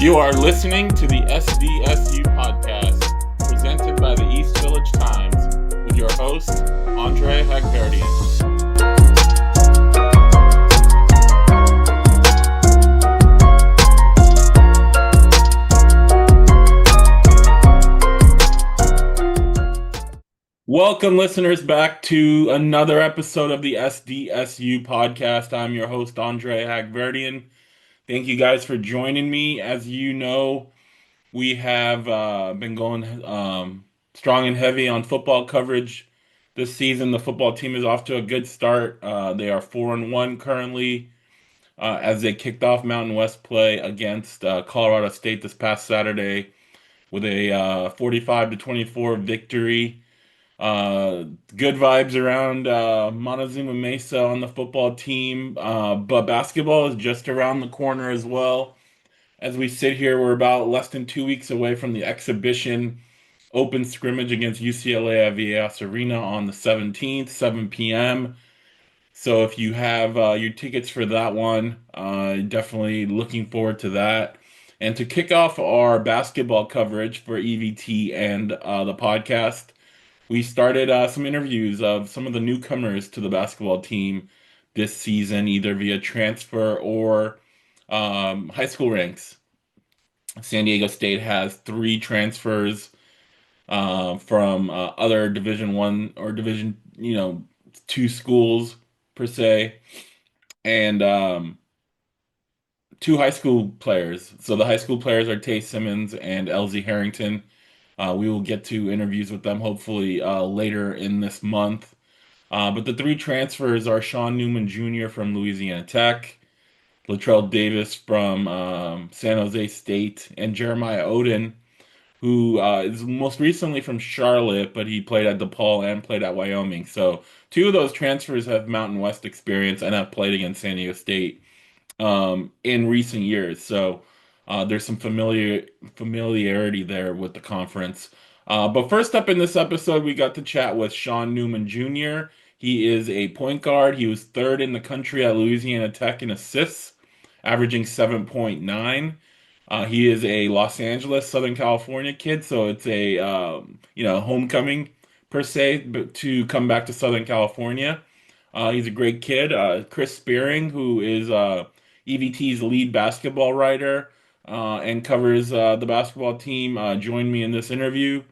You are listening to the SDSU podcast, presented by the East Village Times, with your host, Andre Hagverdian. Welcome, listeners, back to another episode of the SDSU podcast. I'm your host, Andre Hagverdian. Thank you guys for joining me. As you know, we have been going strong and heavy on football coverage this season. The football team is off to a good start. They are 4-1 currently as they kicked off Mountain West play against Colorado State this past Saturday with a 45 to 24 victory. Good vibes around Montezuma Mesa on the football team, but basketball is just around the corner as well. As we sit here, we're about less than 2 weeks away from the exhibition open scrimmage against UCLA at Viejas Arena on the 17th, 7 p.m. So if you have your tickets for that one, definitely looking forward to that. And to kick off our basketball coverage for EVT and the podcast, we started some interviews of some of the newcomers to the basketball team this season, either via transfer or high school ranks. San Diego State has three transfers from other Division One or Division, two schools per se, and two high school players. So the high school players are Tay Simmons and LZ Harrington. We will get to interviews with them hopefully later in this month. But the three transfers are Sean Newman Jr. from Louisiana Tech, Latrell Davis from San Jose State, and Jeremiah Oden, who is most recently from Charlotte, but he played at DePaul and played at Wyoming. So two of those transfers have Mountain West experience and have played against San Diego State in recent years. So there's some familiarity there with the conference. But first up in this episode, we got to chat with Sean Newman Jr. He is a point guard. He was third in the country at Louisiana Tech in assists, averaging 7.9. He is a Los Angeles, Southern California kid, so it's a homecoming per se, but to come back to Southern California. He's a great kid. Chris Spiering, who is EVT's lead basketball writer and covers the basketball team, joined me in this interview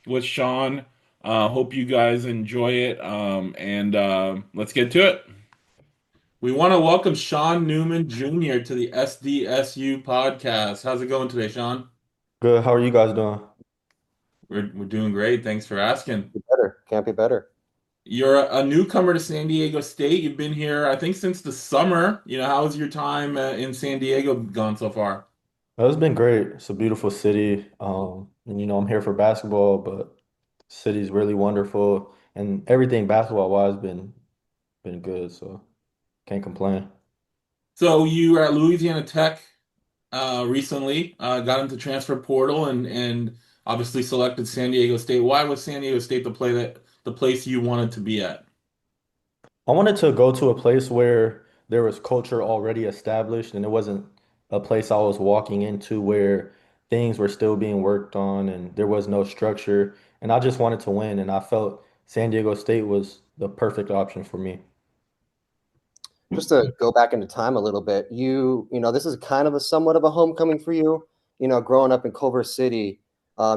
with Sean. Hope you guys enjoy it, and let's get to it. We want to welcome Sean Newman Jr. to the SDSU podcast. How's it going today, Sean? Good. How are you guys doing? We're doing great. Thanks for asking. Be better. Can't be better. You're a newcomer to San Diego State. You've been here, I think, since the summer. How's your time in San Diego gone so far? It's been great. It's a beautiful city. And I'm here for basketball, but the city's really wonderful and everything basketball wise been good, so can't complain. So you were at Louisiana Tech recently, got into transfer portal and obviously selected San Diego State. Why was San Diego State the place you wanted to be at? I wanted to go to a place where there was culture already established and it wasn't a place I was walking into where things were still being worked on and there was no structure. And I just wanted to win, and I felt San Diego State was the perfect option for me. Just to go back into time a little bit, this is kind of a somewhat of a homecoming for you. Growing up in Culver City,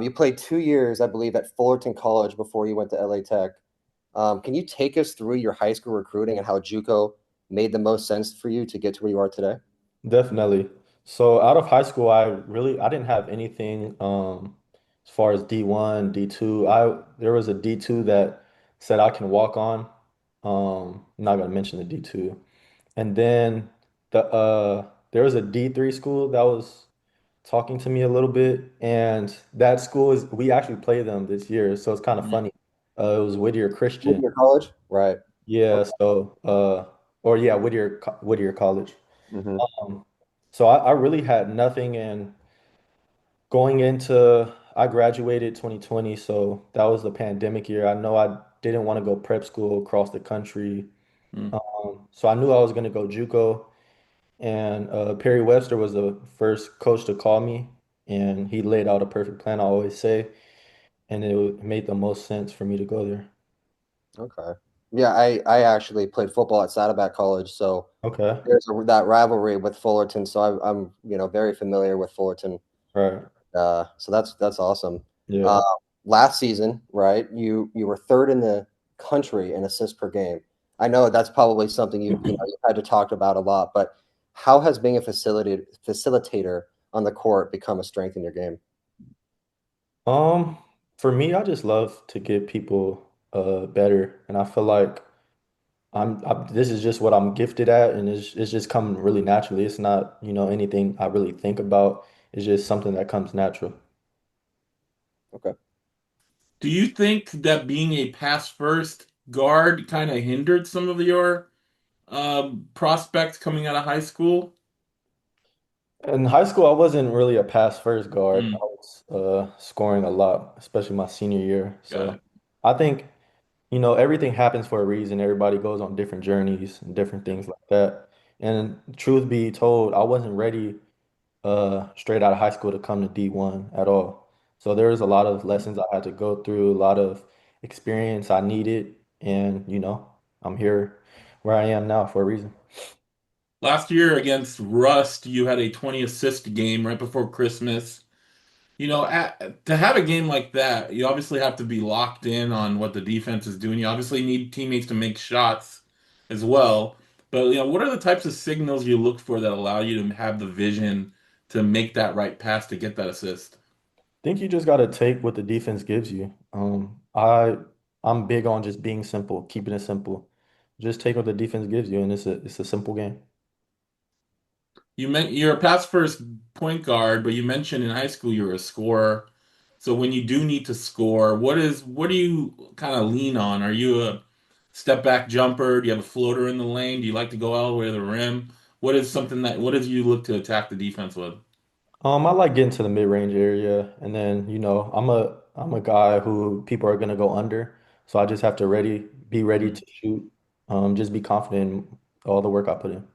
you played 2 years, I believe, at Fullerton College before you went to LA Tech. Can you take us through your high school recruiting and how JUCO made the most sense for you to get to where you are today? Definitely. So out of high school, I didn't have anything as far as D1, D2. I There was a D2 that said I can walk on. I'm not gonna mention the D2. And then there was a D3 school that was talking to me a little bit, and that school is we actually play them this year, so it's kind of funny. It was Whittier With Christian. your college, right? Yeah, Okay. so or yeah, Whittier College. hmm Um, so I really had nothing, and going into I graduated 2020, so that was the pandemic year. I know I didn't want to go prep school across the country. Hmm. So I knew I was going to go JUCO, And Perry Webster was the first coach to call me, and he laid out a perfect plan, I always say, and it made the most sense for me to go there. Okay. Yeah, I actually played football at Saddleback College, so Okay. there's that rivalry with Fullerton. So I'm very familiar with Fullerton. Right. So that's awesome. Yeah. Uh, Last season, right? You were third in the country in assists per game. I know that's probably something you've had to talk about a lot, but how has being a facilitator on the court become a strength in your game? Um, for me, I just love to get people better, and I feel like this is just what I'm gifted at, and it's just coming really naturally. It's not, anything I really think about. It's just something that comes natural. Okay. Do you think that being a pass first guard kind of hindered some of your prospects coming out of high school? In high school, I wasn't really a pass first guard. I Mm, was scoring a lot, especially my senior year. got So it. I think, everything happens for a reason. Everybody goes on different journeys and different things like that. And truth be told, I wasn't ready straight out of high school to come to D1 at all. So there was a lot of lessons I had to go through, a lot of experience I needed, and I'm here where I am now for a reason. Last year against Rust, you had a 20 assist game right before Christmas. To have a game like that, you obviously have to be locked in on what the defense is doing. You obviously need teammates to make shots as well. But what are the types of signals you look for that allow you to have the vision to make that right pass to get that assist? Think you just got to take what the defense gives you. I'm big on just being simple, keeping it simple. Just take what the defense gives you, and it's a simple game. You're a pass first point guard, but you mentioned in high school you were a scorer. So when you do need to score, what do you kind of lean on? Are you a step back jumper? Do you have a floater in the lane? Do you like to go all the way to the rim? What does you look to attack the defense with? I like getting to the mid-range area, and then I'm a guy who people are gonna go under, so I just have to be ready Mhm. to shoot. Just be confident in all the work I put in.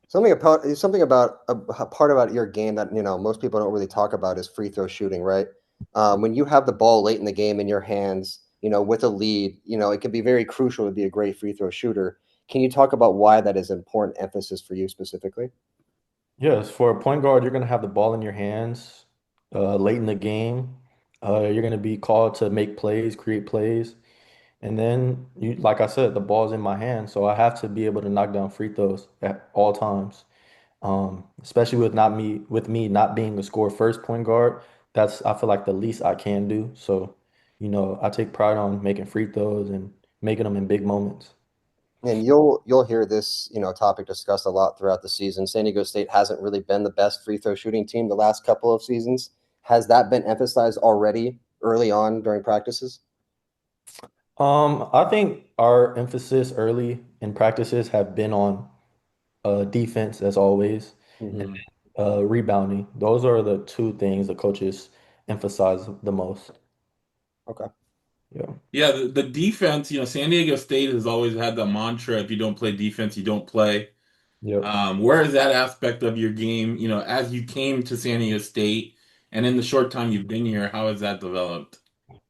Something about a part about your game that most people don't really talk about is free throw shooting, right? When you have the ball late in the game in your hands, with a lead, it can be very crucial to be a great free throw shooter. Can you talk about why that is important emphasis for you specifically? Yes, for a point guard, you're gonna have the ball in your hands late in the game. You're gonna be called to make plays, create plays. And then like I said, the ball's in my hand, so I have to be able to knock down free throws at all times. Especially with me not being a score first point guard, that's I feel like the least I can do. So, I take pride on making free throws and making them in big moments. And you'll hear this, topic discussed a lot throughout the season. San Diego State hasn't really been the best free throw shooting team the last couple of seasons. Has that been emphasized already early on during practices? I think our emphasis early in practices have been on defense as always, and Hmm. rebounding. Those are the two things the coaches emphasize the most. Okay. Yeah. Yeah, the defense, San Diego State has always had the mantra, if you don't play defense, you don't play. Yep. Where is that aspect of your game, as you came to San Diego State and in the short time you've been here, how has that developed?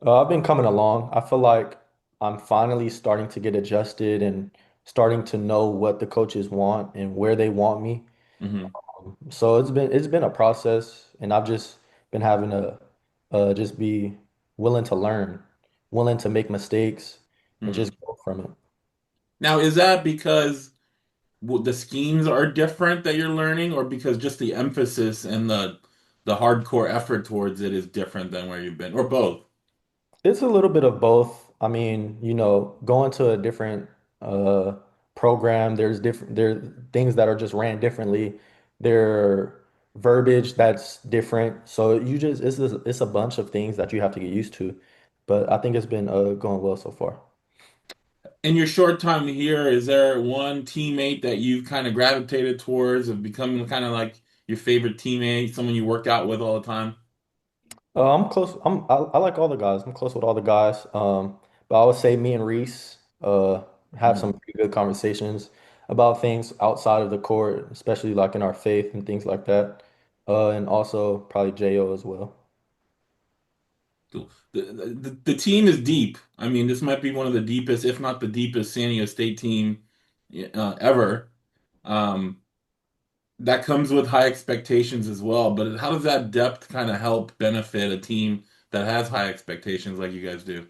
I've been coming along. I feel like I'm finally starting to get adjusted and starting to know what the coaches want and where they want me. Hmm. So it's been a process, and I've just been having to just be willing to learn, willing to make mistakes, and Hmm. just go from it. Now, is that because the schemes are different that you're learning, or because just the emphasis and the hardcore effort towards it is different than where you've been, or both? It's a little bit of both. I mean, going to a different uh program, there are things that are just ran differently. There are verbiage that's different. So it's a bunch of things that you have to get used to. But I think it's been going well so far. In your short time here, is there one teammate that you've kind of gravitated towards of becoming kind of like your favorite teammate, someone you work out with all the time? I'm close. I like all the guys. I'm close with all the guys. But I would say me and Reese have Mhm. some pretty good conversations. about things outside of the court, especially like in our faith and things like that. And also probably Jo as well. Cool. The team is deep. I mean, this might be one of the deepest, if not the deepest, San Diego State team ever. Um, that comes with high expectations as well. But how does that depth kind of help benefit a team that has high expectations like you guys do?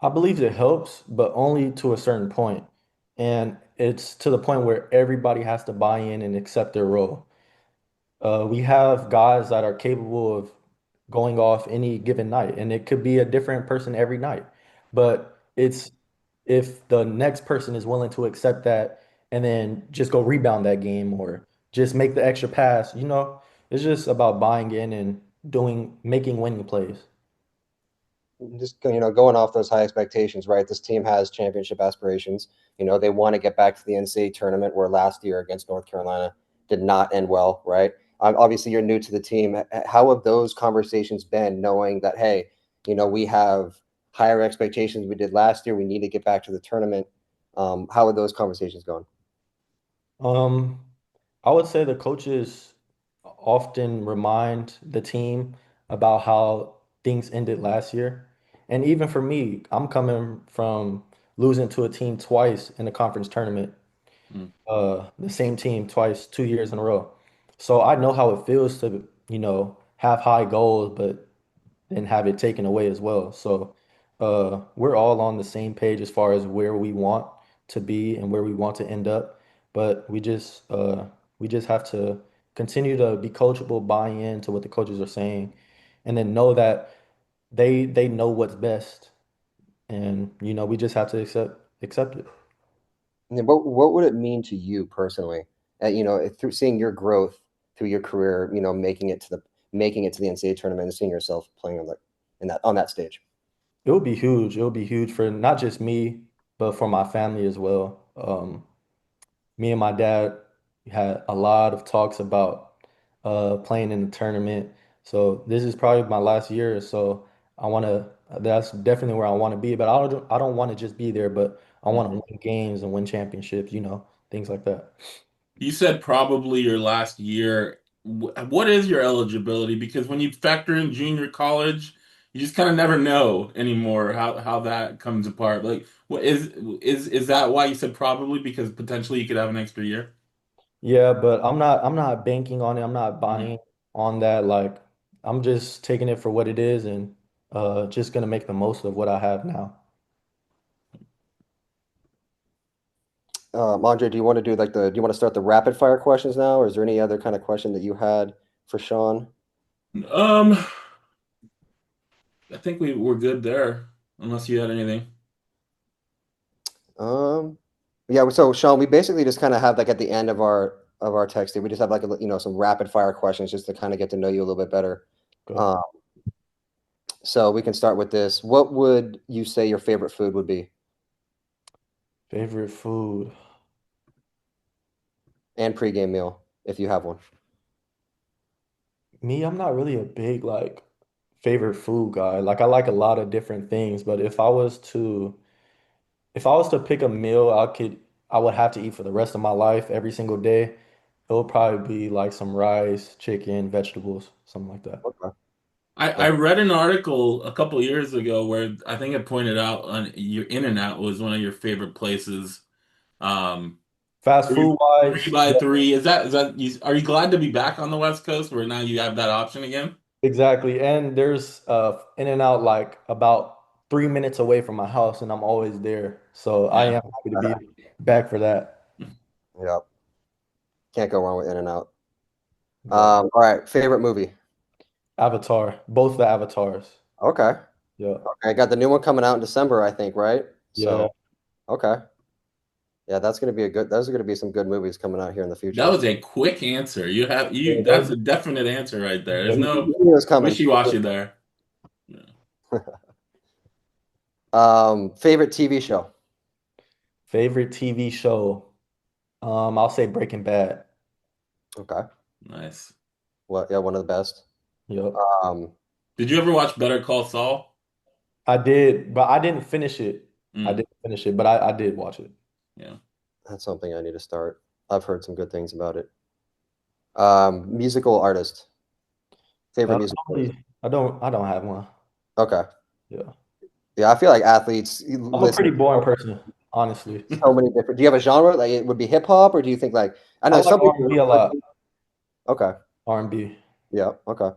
I believe it helps, but only to a certain point. And it's to the point where everybody has to buy in and accept their role. We have guys that are capable of going off any given night, and it could be a different person every night. But it's if the next person is willing to accept that and then just go rebound that game or just make the extra pass, it's just about buying in and making winning plays. Just going off those high expectations, right? This team has championship aspirations. They want to get back to the NCAA tournament, where last year against North Carolina did not end well, right? Obviously, you're new to the team. How have those conversations been, knowing that, hey, we have higher expectations we did last year. We need to get back to the tournament. How are those conversations going? Um, I would say the coaches often remind the team about how things ended last year. And even for me, I'm coming from losing to a team twice in the conference tournament, Mm. the same team twice, 2 years in a row. So I know how it feels to, have high goals, but and have it taken away as well. So we're all on the same page as far as where we want to be and where we want to end up. But we just have to continue to be coachable, buy into what the coaches are saying, and then know that they know what's best. And we just have to accept it. And what would it mean to you personally, through seeing your growth through your career, making it to the NCAA tournament and seeing yourself playing on that stage? It will be huge. It will be huge for not just me, but for my family as well. Me and my dad had a lot of talks about playing in the tournament. So this is probably my last year, so that's definitely where I want to be. But I don't want to just be there, but I want to Mhm. win games and win championships, things like that. You said probably your last year. What is your eligibility? Because when you factor in junior college, you just kind of never know anymore how that comes apart. Like, what is that why you said probably? Because potentially you could have an extra year. Yeah, but I'm not banking on it. I'm not Mhm. buying on that. Like I'm just taking it for what it is and just gonna make the most of what I have now. Andre, do you want to do you want to start the rapid fire questions now, or is there any other kind of question that you had for Sean? Um, I think we're good there, unless you had anything. Um, yeah. So Sean, we basically just kind of have like at the end of our texting, we just have like some rapid fire questions just to kind of get to know you a little bit better. Okay. Um, so we can start with this. What would you say your favorite food would be, Favorite food. and pregame meal if you have one? Me, I'm not really a big like favorite food guy. Like I like a lot of different things, but if I was to pick a meal I would have to eat for the rest of my life every single day, it would probably be like some rice, chicken, vegetables, something like that. Okay. I Yeah. read an article a couple years ago where I think it pointed out on your In-N-Out was one of your favorite places. Um, Fast food three wise, by yeah, three. Is that you, are you glad to be back on the West Coast where now you have that option again? exactly. And there's In-N-Out like about 3 minutes away from my house, and I'm always there. So I Yeah. am happy to be back for that. Yeah. Can't go wrong with In-N-Out. Yeah. All right. Favorite movie? Avatar, both the avatars. Okay. Yeah. Okay. Got the new one coming out in December, I think, right? Yeah. So, okay. Yeah, those are gonna be some good movies coming out here in the That future. was a quick answer. You have Yeah, you that's a definite answer right there. There's yeah. no You knew it was coming. wishy-washy there. Yeah. Favorite TV show? Favorite TV show. I'll say Breaking Bad. Okay. Nice. Well, yeah, one of the best. Yep. Um, Did you ever watch Better Call Saul? I did, but I didn't finish it. I Mm, didn't finish it, but I did watch it. yeah. That's something I need to start. I've heard some good things about it. Musical artist. Favorite musical artist. I don't have one. Okay. Yeah. Yeah, I feel like athletes I'm a listen pretty to boring person, honestly. so many different. Do you have a genre? Like it would be hip hop, or do you think like I I know like some R&B people. a lot. Okay. R&B. Yeah. Okay.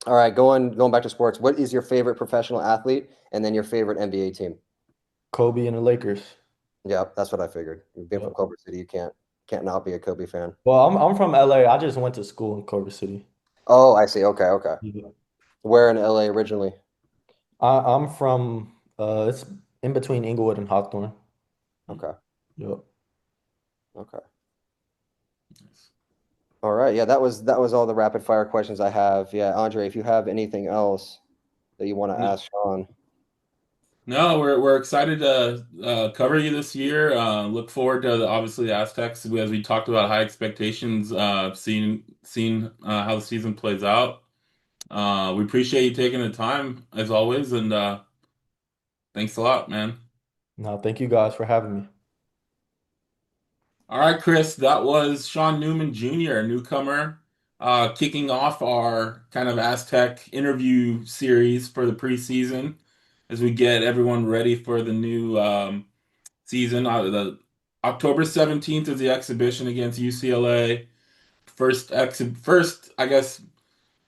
All right. Going back to sports. What is your favorite professional athlete, and then your favorite NBA team? Kobe and the Lakers. Yeah, that's what I figured. Being from Yep. Culver City, you can't not be a Kobe fan. Well, I'm from LA. I just went to school in Culver City. Oh, I see. Okay. Okay. Yeah. Where in LA originally? I'm from it's in between Inglewood and Hawthorne. Okay. Yep. Okay. All right. Yeah, that was all the rapid fire questions I have. Yeah, Andre, if you have anything else that you want to ask Sean. No, we're excited to cover you this year. Look forward to obviously the Aztecs as we talked about high expectations. Seeing how the season plays out. We appreciate you taking the time as always, and thanks a lot, man. No, thank you guys for having me. All right, Chris, that was Sean Newman Jr., a newcomer, kicking off our kind of Aztec interview series for the preseason as we get everyone ready for the new season. The October 17th is the exhibition against UCLA. First, I guess,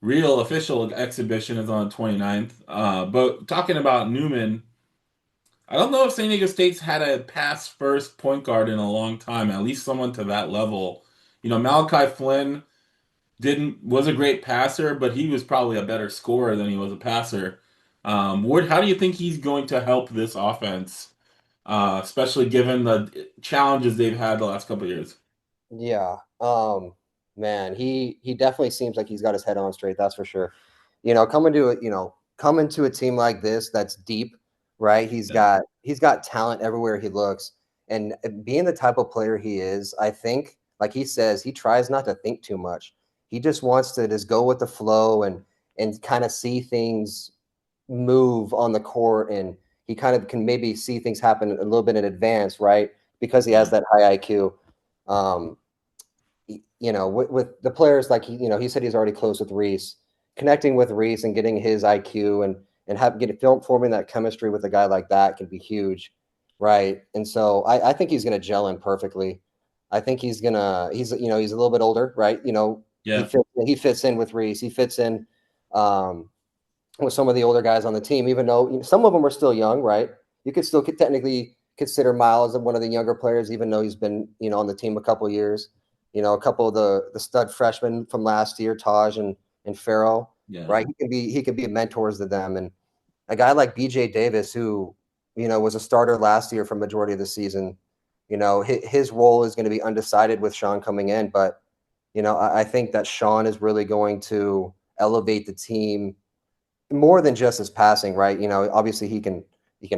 real official exhibition is on the 29th. But talking about Newman, I don't know if San Diego State's had a pass first point guard in a long time, at least someone to that level. Malachi Flynn didn't was a great passer, but he was probably a better scorer than he was a passer. How do you think he's going to help this offense, especially given the challenges they've had the last couple of years? Yeah. Man, he definitely seems like he's got his head on straight, that's for sure. Coming to a team like this that's deep, right? He's Yeah, got talent everywhere he looks. And being the type of player he is, I think, like he says, he tries not to think too much. He just wants to just go with the flow and kind of see things move on the court, and he kind of can maybe see things happen a little bit in advance, right? Because he has yeah, that high IQ. Um, with the players, like he said he's already close with Reese, connecting with Reese and getting his IQ and forming that chemistry with a guy like that can be huge, right? And so I think he's going to gel in perfectly. I think he's a little bit older, right? yeah, He fits in with Reese. He fits in um, with some of the older guys on the team, even though some of them are still young, right? You could still technically consider Miles one of the younger players, even though he's been on the team a couple years. A couple of the stud freshmen from last year, Taj and Farrell, yeah, right? He could be mentors to them, and a guy like BJ Davis, who was a starter last year for majority of the season. His role is going to be undecided with Sean coming in, but I think that Sean is really going to elevate the team more than just his passing, right? Obviously he can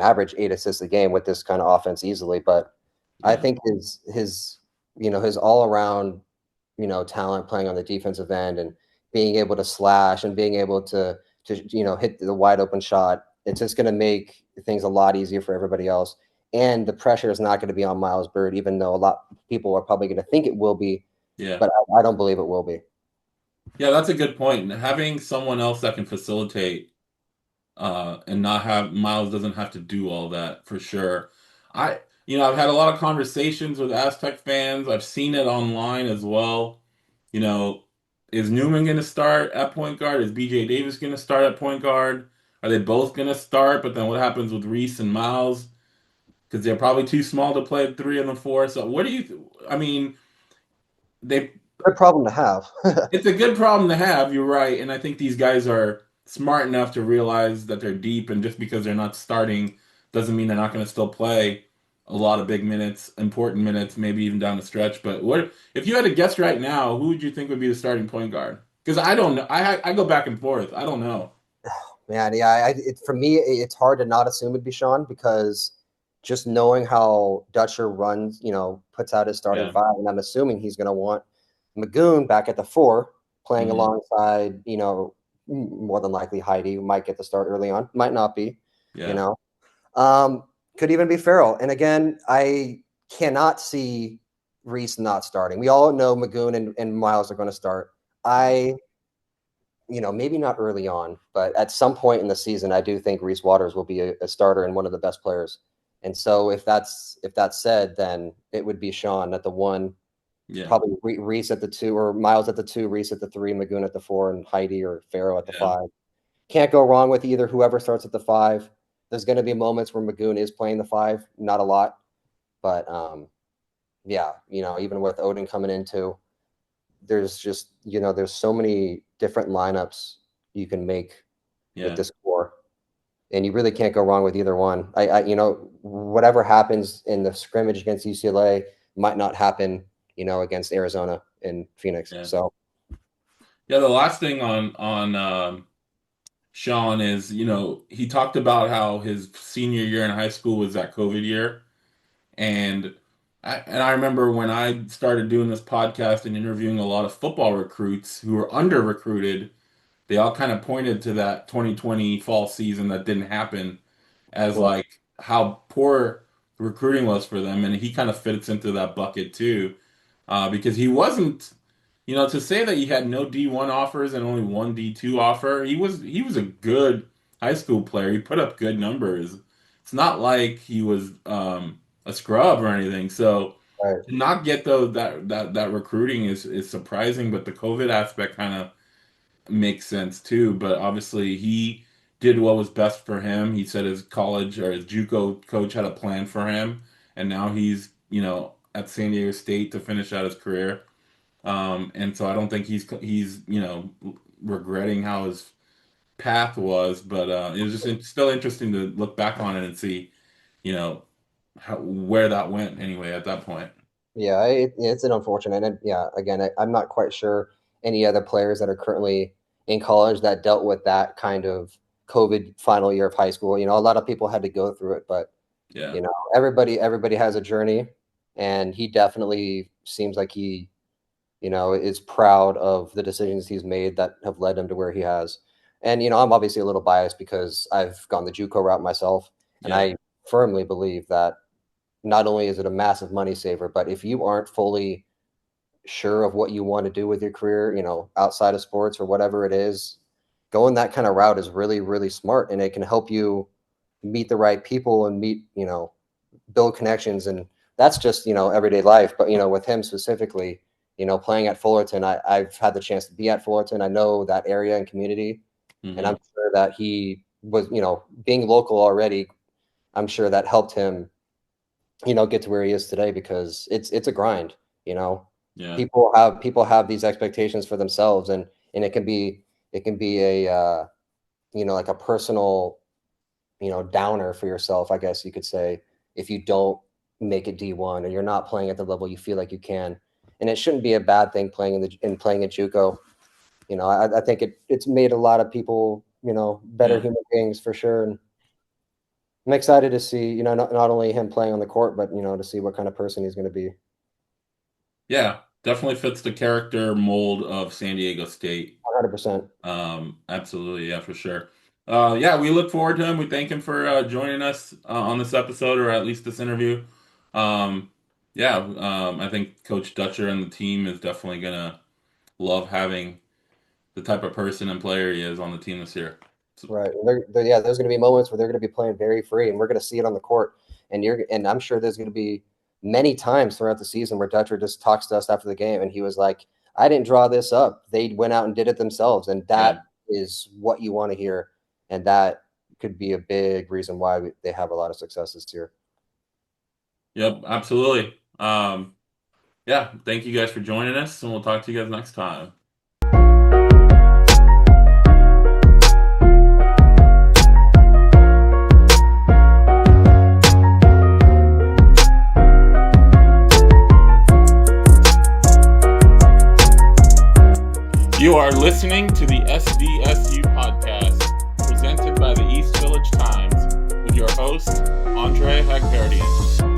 average 8 assists a game with this kind of offense easily, but I yeah, think his all around talent playing on the defensive end and being able to slash and being able to hit the wide open shot. It's just going to make things a lot easier for everybody else. And the pressure is not going to be on Miles Bird, even though a lot of people are probably going to think it will be, yeah. but I don't believe it will be. Yeah, that's a good point. Having someone else that can facilitate and not have Miles doesn't have to do all that for sure. I've had a lot of conversations with Aztec fans. I've seen it online as well. You know, is Newman going to start at point guard? Is BJ Davis going to start at point guard? Are they both going to start? But then what happens with Reese and Miles? Because they're probably too small to play three and the four. So what do you? I mean, they Good problem to have. it's a good problem to have, you're right. And I think these guys are smart enough to realize that they're deep, and just because they're not starting doesn't mean they're not going to still play a lot of big minutes, important minutes, maybe even down the stretch. But what if you had to guess right now, who would you think would be the starting point guard? Because I don't know. I go back and forth. I don't know. Man, yeah, for me, it's hard to not assume it'd be Sean because just knowing how Dutcher runs, puts out his starting Yeah, five, and I'm assuming he's going to want Magoon back at the four, playing hmm, alongside, more than likely Heidi, who might get the start early on, might not be, you yeah, know, could even be Farrell. And again, I cannot see Reese not starting. We all know Magoon and Miles are going to start. Maybe not early on, but at some point in the season, I do think Reese Waters will be a starter and one of the best players. And so if that's said, then it would be Sean at the 1, probably Reese at the 2, or Miles at the 2, Reese at the 3, Magoon at the 4, and Heidi or Farrow at the 5. Can't go wrong with either whoever starts at the 5. There's going to be moments where Magoon is playing the 5, not a lot, but even with Odin coming into, there's just there's so many different lineups you can make with this core, and you really can't go wrong with either one. Whatever happens in the scrimmage against UCLA might not happen against Arizona and Phoenix. So the last thing on Sean is, he talked about how his senior year in high school was that COVID year, and I remember when I started doing this podcast and interviewing a lot of football recruits who were under recruited, they all kind of pointed to that 2020 fall season that didn't happen as like how poor recruiting was for them, and he kind of fits into that bucket too, because he wasn't, to say that he had no D1 offers and only one D2 offer. He was a good high school player. He put up good numbers. It's not like he was a scrub or anything. So to not get that recruiting is surprising, but the COVID aspect kind of makes sense too. But obviously he did what was best for him. He said his college or his JUCO coach had a plan for him, and now he's at San Diego State to finish out his career. And so I don't think he's regretting how his path was, but it was just still interesting to look back on it and see where that went anyway at that point. Yeah, it's an unfortunate, and again, I'm not quite sure any other players that are currently in college that dealt with that kind of COVID final year of high school. A lot of people had to go through it, but everybody has a journey, and he definitely seems like he is proud of the decisions he's made that have led him to where he has. And I'm obviously a little biased because I've gone the JUCO route myself, and I firmly believe that not only is it a massive money saver, but if you aren't fully sure of what you want to do with your career, outside of sports or whatever it is, going that kind of route is really, really smart, and it can help you meet the right people and build connections. And that's just, everyday life. But, with him specifically, playing at Fullerton, I've had the chance to be at Fullerton. I know that area and community, and I'm sure that he was, being local already, I'm sure that helped him get to where he is today, because it's a grind. People have these expectations for themselves, and it can be a like a personal downer for yourself, I guess you could say, if you don't make it D1 or you're not playing at the level you feel like you can. And it shouldn't be a bad thing playing playing at JUCO. I think it's made a lot of people better human beings for sure. And I'm excited to see, not only him playing on the court, but, to see what kind of person he's going to be. Yeah, definitely fits the character mold of San Diego State. 100%. Absolutely. Yeah, for sure. We look forward to him. We thank him for joining us on this episode, or at least this interview. I think Coach Dutcher and the team is definitely going to love having the type of person and player he is on the team this year. Right. There's going to be moments where they're going to be playing very free, and we're going to see it on the court. And I'm sure there's going to be many times throughout the season where Dutcher just talks to us after the game, and he was like, I didn't draw this up. They went out and did it themselves. And that is what you want to hear. And that could be a big reason why they have a lot of success this year. Yep, absolutely. Thank you guys for joining us, and we'll talk to you guys next time. You are listening to the SDSU podcast, presented by the East Village Times, with your host, Andre Hagverdian.